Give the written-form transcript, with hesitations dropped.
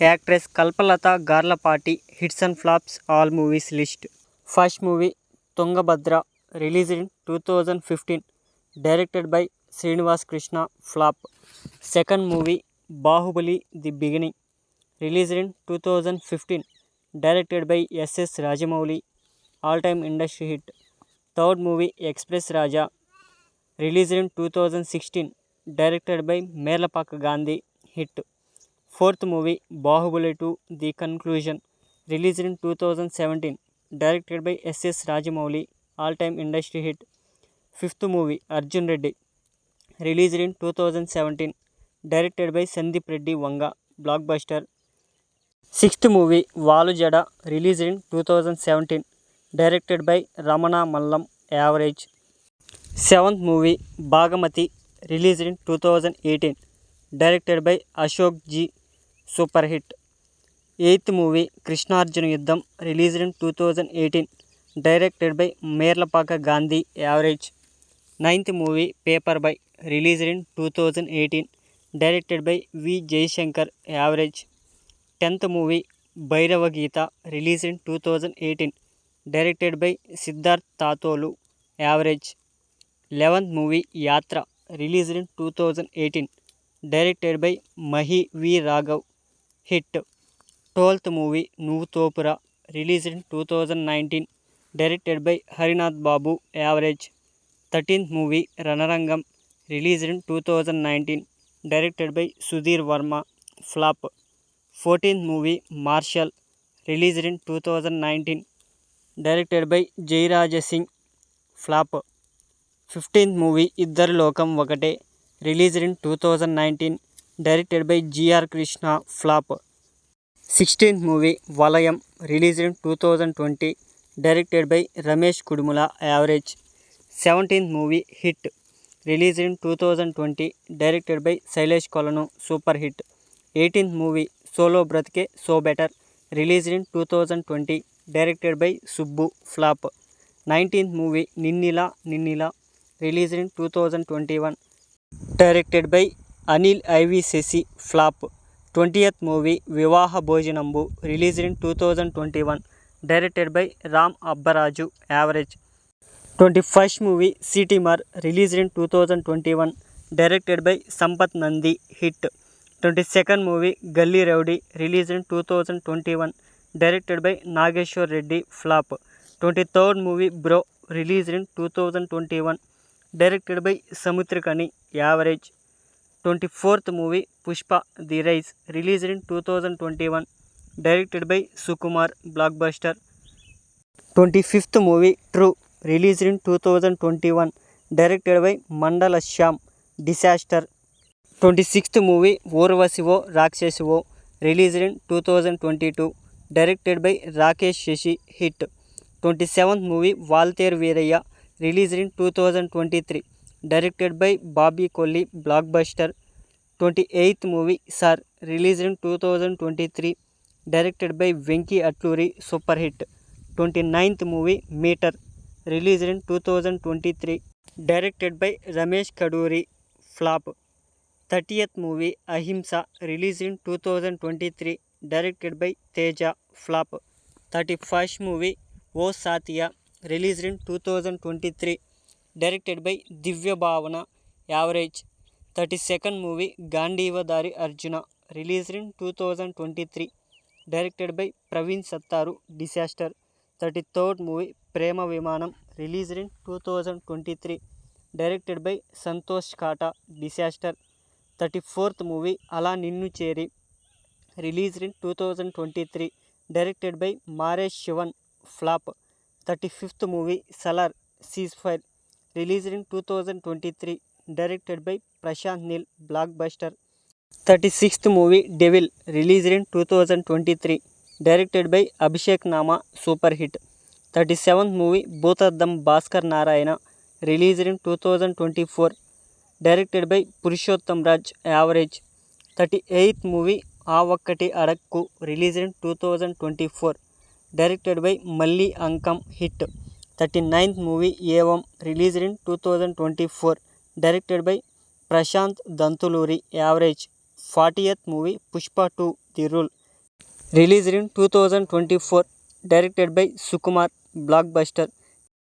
Actress Kalpalata Garlapati hits and flops all movies list. First movie Tungabhadra, released in 2015, directed by Srinivas Krishna, flop. Second movie Bahubali The Beginning, released in 2015, directed by S.S. Rajamouli, all-time industry hit. Third movie Express Raja, released in 2016, directed by Merlapaka Gandhi, hit. Fourth movie Bahubali 2 The Conclusion, released in 2017, directed by S.S. Rajamouli, all-time industry hit. Fifth movie Arjun Reddy, released in 2017, directed by Sandeep Reddy Vanga, blockbuster. Sixth movie Valu Jada, released in 2017, directed by Ramana Mallam, average. Seventh movie Bhagamati, released in 2018, directed by Ashok G, super hit. Eighth movie Krishnarjuna Yuddham, released in 2018, directed by Merlapaka Gandhi, average. Ninth movie Paperboy, released in 2018, directed by V. Jaishankar, average. Tenth movie Bhairava Geeta, released in 2018, directed by Siddharth Tatolu, average. 11th movie Yatra, released in 2018, directed by Mahi V. Raghav, hit. 12th movie Nuvu Topura, released in 2019, directed by Harinath Babu, average. 13th movie Ranarangam, released in 2019, directed by Sudhir Verma, flop. 14th movie Marshall, released in 2019, directed by Jayaraja Singh, flop. 15th movie Iddaru Lokam Vakate, released in 2019, directed by G.R. Krishna, flop. 16th movie Valayam, released in 2020, directed by Ramesh Kudumula, average. 17th movie Hit, released in 2020, directed by Sailesh Kolanu, super hit. 18th movie Solo Bratke So Better, released in 2020, directed by Subbu, flop. 19th movie Ninnila Ninnila, released in 2021, directed by Anil I.V. Sesi, flop. 20th movie Vivaha Bhojanambu, released in 2021, directed by Ram Abbaraju, average. 21st movie City Mar, released in 2021, directed by Sampath Nandi, hit. 22nd movie Gully Rowdy, released in 2021, directed by Nageshwar Reddy, flop. 23rd movie Bro, released in 2021, directed by Samutrakani, average. 24th movie Pushpa The Rise, released in 2021, directed by Sukumar, blockbuster. 25th movie True, released in 2021, directed by Mandala Shyam, disaster. 26th movie Urvasivo Rakshasivo, released in 2022, directed by Rakesh Shashi, hit. 27th movie Valter Veeraya, released in 2023, directed by Bobby Colli, blockbuster. 28th movie Sir, released in 2023, directed by Venki Atluri, super hit. 29th movie Meter, released in 2023, directed by Ramesh Kaduri, flop. 30th movie Ahimsa, released in 2023, directed by Teja, flop. 31st movie O Satya, released in 2023, directed by Divya Bhavana, average. 32nd movie Gandiva Dari Arjuna, released in 2023, directed by Praveen Sattaru, disaster. 33rd movie Prema Vimanam, released in 2023, directed by Santosh Kata, disaster. 34th movie Ala Ninnu Cheri, released in 2023, directed by Maresh Shivan, flop. 35th movie Salar Ceasefire, released in 2023, directed by Prashant Nil, blockbuster. 36th movie Devil, released in 2023, directed by Abhishek Nama, super hit. 37th movie Bhutardham Bhaskar Narayana, released in 2024, directed by Purushottam Raj, average. 38th movie Avakkati Adakku, released in 2024, directed by Malli Ankam, hit. 39th movie Evam, released in 2024, directed by Prashant Dantuluri, average. 40th movie Pushpa 2 The Rule, Released in 2024, directed by Sukumar, blockbuster.